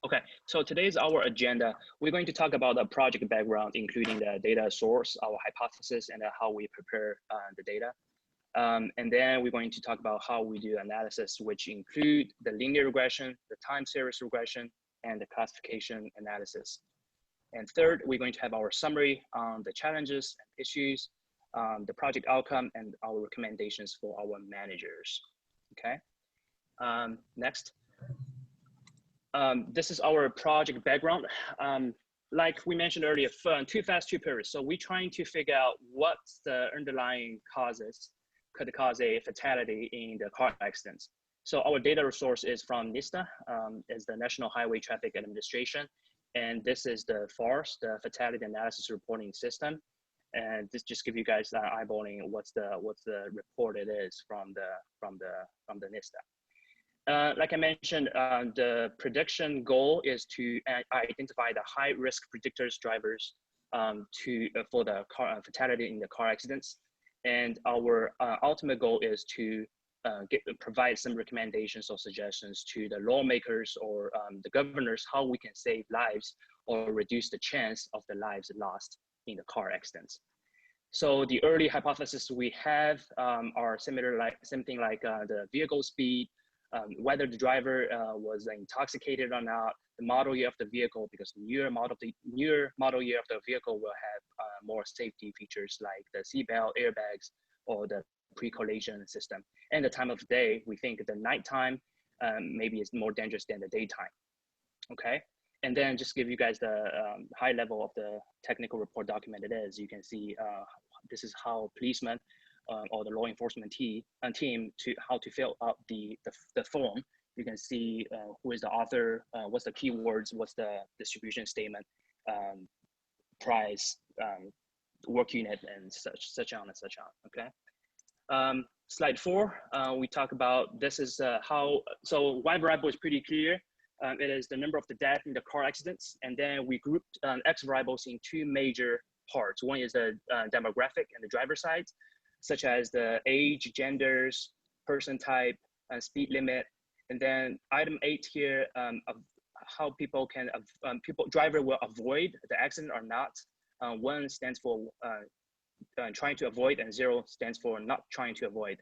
Okay, so today's our agenda. We're going to talk about the project background, including the data source, our hypothesis, and how we prepare the data. And then we're going to talk about how we do analysis, which include the linear regression, the time series regression, and the classification analysis. And third, we're going to have our summary on the challenges and issues, the project outcome, and our recommendations for our managers. Okay, next. This is our project background. Like we mentioned earlier, too fast, too furious. So we're trying to figure out what's the underlying causes could cause a fatality in the car accidents. So our data resource is from NHTSA, is the National Highway Traffic Administration. And this is the FARS, the Fatality Analysis Reporting System. And this just give you guys eyeballing what's the report it is from the NHTSA. Like I mentioned, the prediction goal is to identify the high risk predictors drivers for the car fatality in the car accidents. And our ultimate goal is to provide some recommendations or suggestions to the lawmakers or the governors how we can save lives or reduce the chance of the lives lost in the car accidents. So the early hypotheses we have are something like the vehicle speed, whether the driver was intoxicated or not, the model year of the vehicle, because newer model year of the vehicle will have more safety features like the seatbelt, airbags, or the pre-collision system. And the time of day, we think the nighttime maybe is more dangerous than the daytime. Okay, and then just give you guys the high level of the technical report document it is. You can see this is how policemen or the law enforcement team how to fill out the form. You can see who is the author, what's the keywords, what's the distribution statement, price, work unit, and such on and such on. Okay. Slide 4, we talk about this is so Y variable is pretty clear. It is the number of the death in the car accidents, and then we grouped X variables in 2 major parts. One is the demographic and the driver side, such as the age, genders, person type, speed limit. And then item 8 here, of how people can, driver will avoid the accident or not. 1 stands for trying to avoid, and 0 stands for not trying to avoid.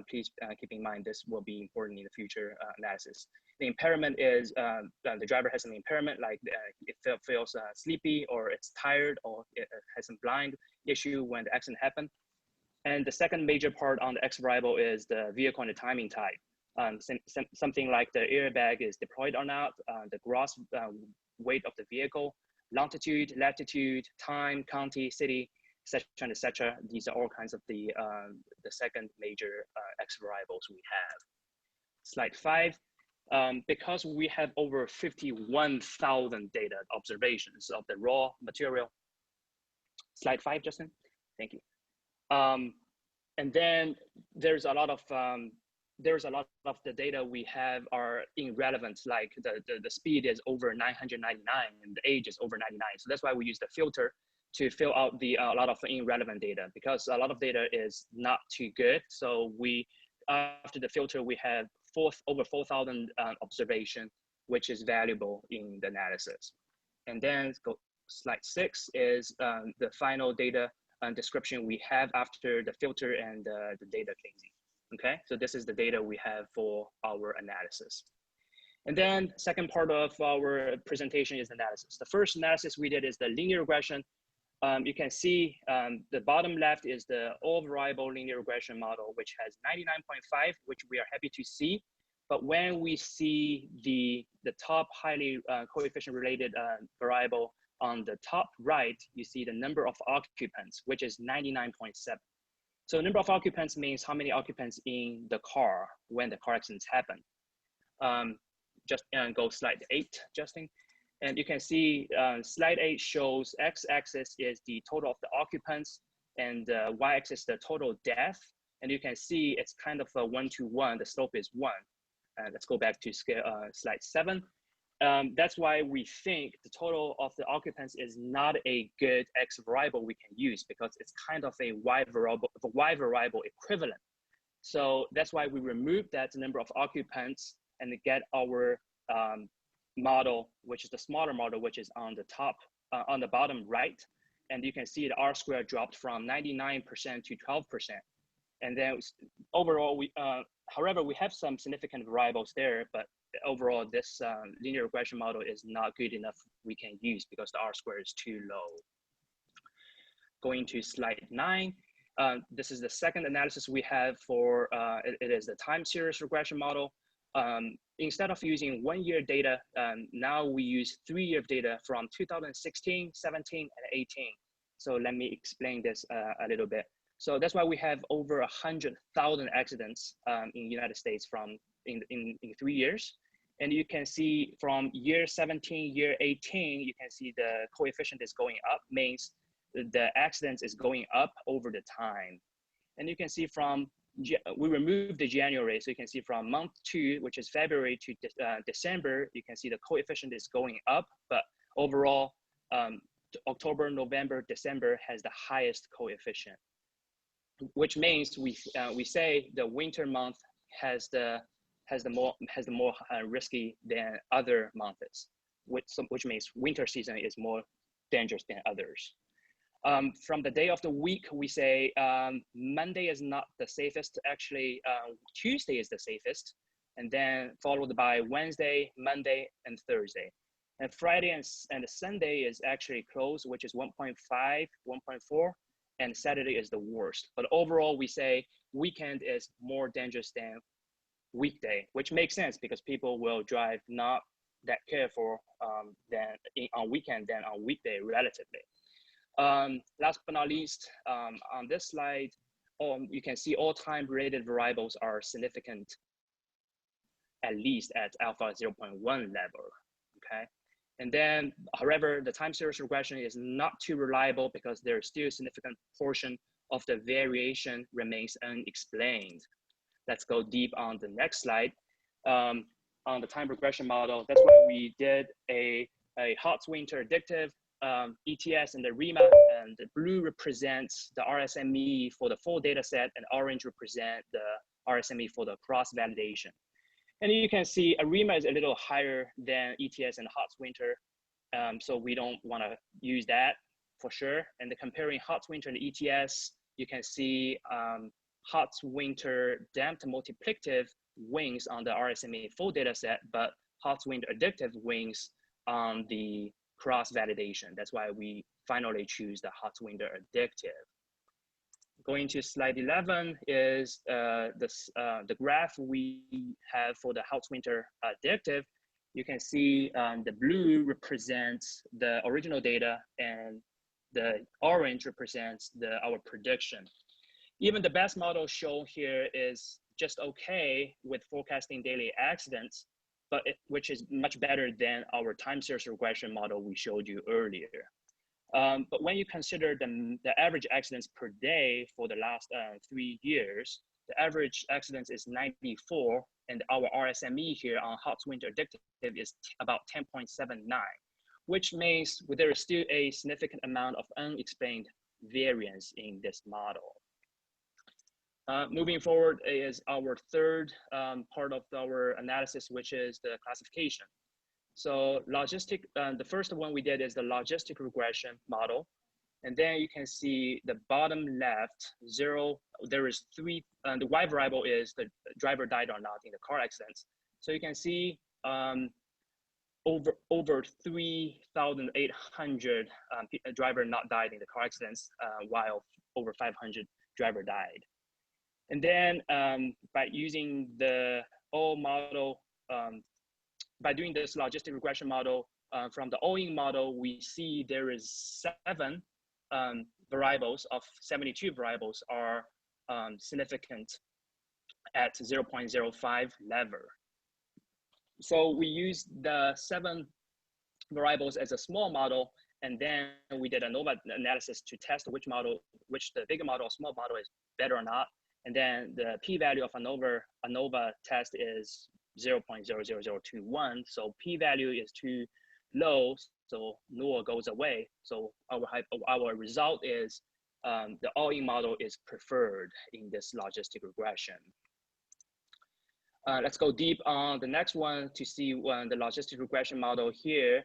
Please keep in mind this will be important in the future analysis. The impairment is the driver has an impairment, like it feels sleepy, or it's tired, or it has some blind issue when the accident happened. And the second major part on the X variable is the vehicle and the timing type. Something like the airbag is deployed or not, the gross weight of the vehicle, longitude, latitude, time, county, city, etc., etc. These are all kinds of the second major X variables we have. Slide 5. Because we have over 51,000 data observations of the raw material. Slide 5, Justin. Thank you. And then there's a lot of the data we have are irrelevant, like the speed is over 999 and the age is over 99. So that's why we use the filter to fill out a lot of irrelevant data, because a lot of data is not too good. So after the filter, we have over 4,000 observation, which is valuable in the analysis. And then slide 6 is the final data description we have after the filter and the data cleansing. Okay, so this is the data we have for our analysis. And then second part of our presentation is analysis. The first analysis we did is the linear regression. You can see the bottom left is the all variable linear regression model, which has 99.5, which we are happy to see. But when we see the top highly coefficient related variable on the top right, you see the number of occupants, which is 99.7. So number of occupants means how many occupants in the car when the car accidents happen. Just go slide 8, Justin. And you can see slide 8 shows x-axis is the total of the occupants, and y-axis the total death. And you can see it's kind of a 1-to-1. The slope is 1. Let's go back to slide 7. That's why we think the total of the occupants is not a good X variable we can use, because it's kind of a Y variable equivalent. So that's why we remove that number of occupants and get our model, which is the smaller model, which is on the top, on the bottom right. And you can see the R squared dropped from 99% to 12%. And then overall, however, we have some significant variables there, but overall, this linear regression model is not good enough we can use because the R squared is too low. Going to slide 9. This is the second analysis we have for, it is the time series regression model. Instead of using 1 year data, now we use 3 year data from 2016, 17, and 18. So let me explain this a little bit. So that's why we have over 100,000 accidents in the United States from in 3 years. And you can see from year 17, year 18, you can see the coefficient is going up, means the accidents is going up over the time. And you can see from, we removed the January, so you can see from month 2, which is February to December, you can see the coefficient is going up, but overall, October, November, December has the highest coefficient, which means we say the winter month has the more risky than other months, which means winter season is more dangerous than others. From the day of the week, we say Monday is not the safest. Actually, Tuesday is the safest, and then followed by Wednesday, Monday, and Thursday. And Friday and Sunday is actually close, which is 1.5, 1.4, and Saturday is the worst. But overall, we say weekend is more dangerous than weekday, which makes sense because people will drive not that careful on weekend than on weekday relatively. Last but not least, on this slide, you can see all time related variables are significant, at least at alpha 0.1 level, okay? And then, however, the time series regression is not too reliable because there's still a significant portion of the variation remains unexplained. Let's go deep on the next slide. On the time regression model, that's why we did a Holts winter predictive, ETS and the ARIMA, and the blue represents the RSME for the full data set, and orange represent the RSME for the cross-validation. And you can see ARIMA is a little higher than ETS and Holts winter, so we don't want to use that for sure. And comparing Holts winter and ETS, you can see Holts winter damped multiplicative wings on the RSME full data set, but Holts winter additive wings on the cross-validation. That's why we finally choose the Holts winter additive. Going to slide 11 is the graph we have for the Holts winter additive. You can see the blue represents the original data and the orange represents our prediction. Even the best model shown here is just okay with forecasting daily accidents, but which is much better than our time series regression model we showed you earlier. But when you consider the average accidents per day for the last 3 years, the average accidents is 94, and our RSME here on Holts winter additive is about 10.79, which means there is still a significant amount of unexplained variance in this model. Moving forward is our third part of our analysis, which is the classification. So logistic, the first one we did is the logistic regression model. And then you can see the bottom left, 0, there is 3, the Y variable is the driver died or not in the car accidents. So you can see over 3,800 driver not died in the car accidents, while over 500 driver died. And then by using the all model, by doing this logistic regression model from the all-in model, we see there is 7 variables of 72 variables are significant at 0.05 level. So we use the 7 variables as a small model, and then we did ANOVA analysis to test which the bigger model or small model is better or not. And then the p-value of ANOVA test is 0.00021. So p-value is too low, so null goes away. So our result is the all-in model is preferred in this logistic regression. Let's go deep on the next one to see the logistic regression model here.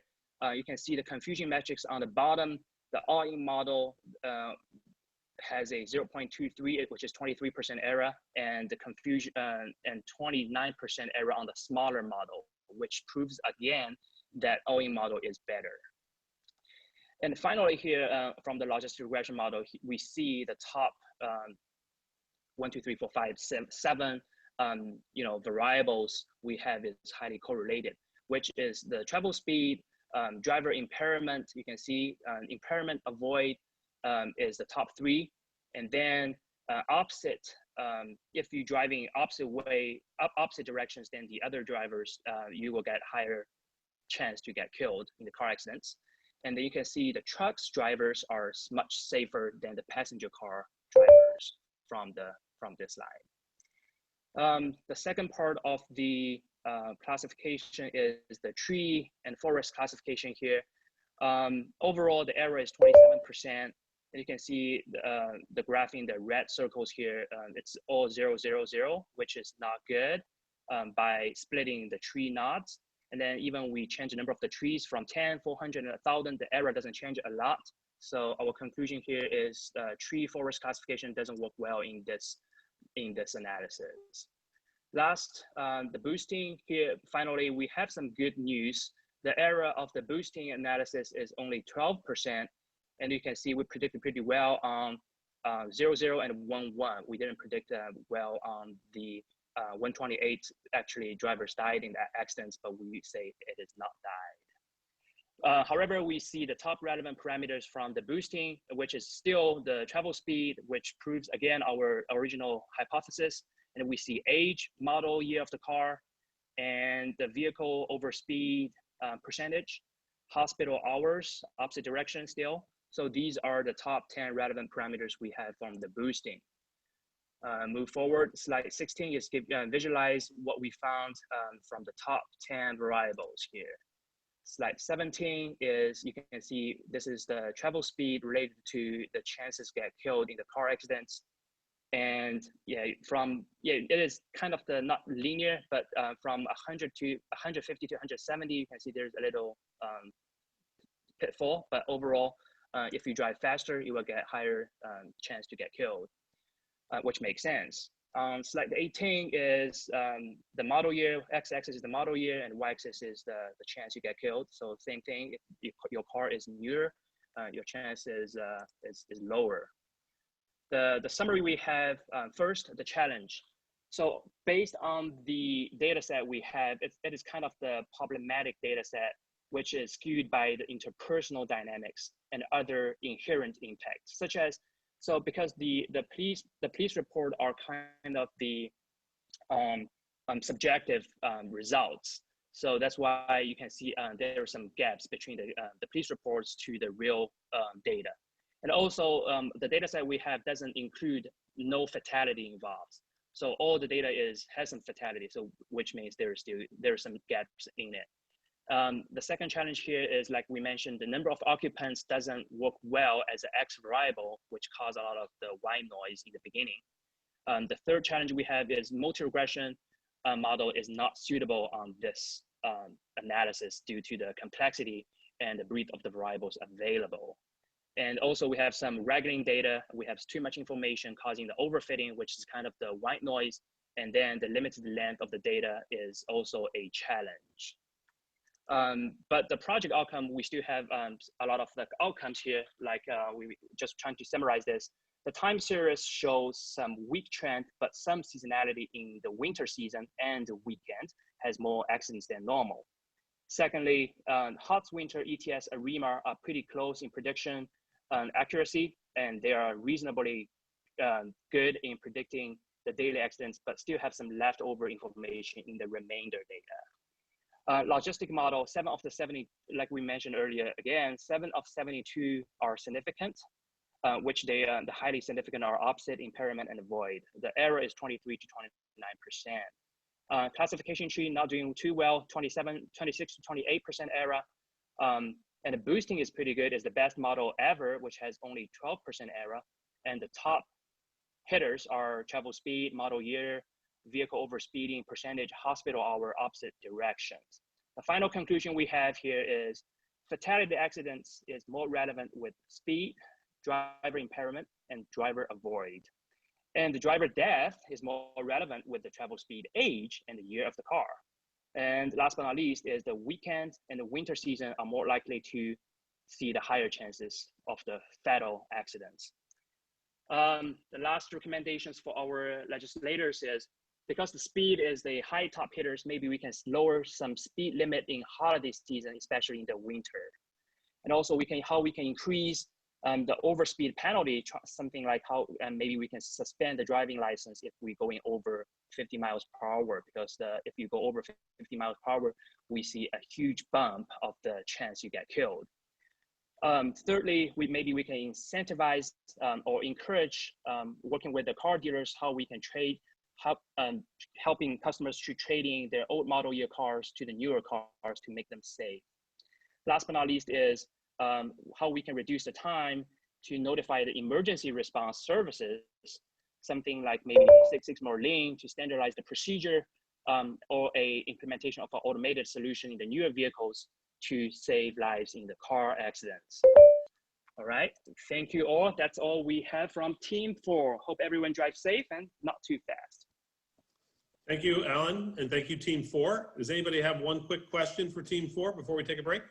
You can see the confusion metrics on the bottom. The all-in model has a 0.23, which is 23% error, and the confusion and 29% error on the smaller model, which proves again that all-in model is better. And finally here, from the logistic regression model, we see the top 1, 2, 3, 4, 5, 7 variables we have is highly correlated, which is the travel speed, driver impairment. You can see impairment avoid is the top 3, and then opposite. If you're driving opposite way, opposite directions than the other drivers, you will get higher chance to get killed in the car accidents. And then you can see the trucks drivers are much safer than the passenger car drivers from this slide. The second part of the classification is the tree and forest classification here. Overall, the error is 27%. And you can see the graph in the red circles here. It's all 0, 0, 0, which is not good by splitting the tree nodes. And then even we change the number of the trees from 10, 400, and 1,000, the error doesn't change a lot. So our conclusion here is tree forest classification doesn't work well in this analysis. Last, the boosting here, finally, we have some good news. The error of the boosting analysis is only 12%. And you can see we predicted pretty well on 0, 0, and 1, 1. We didn't predict well on the 128. Actually, drivers died in that accidents, but we say it is not died. However, we see the top relevant parameters from the boosting, which is still the travel speed, which proves again our original hypothesis. And we see age, model, year of the car, and the vehicle over speed percentage, hospital hours, opposite direction still. So these are the top 10 relevant parameters we have from the boosting. Move forward, slide 16 is visualize what we found from the top 10 variables here. Slide 17 is, you can see this is the travel speed related to the chances get killed in the car accidents. And it is kind of the not linear, but from 100 to 150 to 170, you can see there's a little pitfall, but overall, if you drive faster, you will get higher chance to get killed, which makes sense. Slide 18 is the model year. X-axis is the model year, and Y-axis is the chance you get killed. So same thing, if your car is newer, your chance is lower. The summary we have, first, the challenge. So based on the data set we have, it is kind of the problematic data set, which is skewed by the interpersonal dynamics and other inherent impacts, such as, so because the police report are kind of the subjective results. So that's why you can see there are some gaps between the police reports to the real data. And also the data set we have doesn't include no fatality involved. So all the data has some fatality, so which means there are some gaps in it. The second challenge here is, like we mentioned, the number of occupants doesn't work well as an X variable, which caused a lot of the white noise in the beginning. The third challenge we have is multi-regression model is not suitable on this analysis due to the complexity and the breadth of the variables available. And also we have some wrangling data. We have too much information causing the overfitting, which is kind of the white noise. And then the limited length of the data is also a challenge. But the project outcome, we still have a lot of the outcomes here, like we just trying to summarize this. The time series shows some weak trend, but some seasonality in the winter season and the weekend has more accidents than normal. Secondly, Holts winter ETS ARIMA are pretty close in prediction accuracy, and they are reasonably good in predicting the daily accidents, but still have some leftover information in the remainder data. Logistic model, 7 of the 70, like we mentioned earlier, again, 7 of 72 are significant, which the highly significant are opposite, impairment, and void. The error is 23 to 29%. Classification tree not doing too well, 26 to 28% error. And the boosting is pretty good, is the best model ever, which has only 12% error. And the top hitters are travel speed, model year, vehicle overspeeding percentage, hospital hour, opposite directions. The final conclusion we have here is fatality accidents is more relevant with speed, driver impairment, and driver avoid. And the driver death is more relevant with the travel speed, age, and the year of the car. And last but not least is the weekend and the winter season are more likely to see the higher chances of the fatal accidents. The last recommendations for our legislators is, because the speed is the high top hitters, maybe we can lower some speed limit in holiday season, especially in the winter. And also how we can increase the overspeed penalty, something like how maybe we can suspend the driving license if we're going over 50 miles per hour, because if you go over 50 miles per hour, we see a huge bump of the chance you get killed. Thirdly, maybe we can incentivize or encourage working with the car dealers, how we can helping customers to trading their old model year cars to the newer cars to make them safe. Last but not least is how we can reduce the time to notify the emergency response services, something like maybe 6 more lane to standardize the procedure, or a implementation of an automated solution in the newer vehicles to save lives in the car accidents. All right, thank you all. That's all we have from Team 4. Hope everyone drives safe and not too fast. Thank you, Alan, and thank you, Team 4. Does anybody have one quick question for Team 4 before we take a break?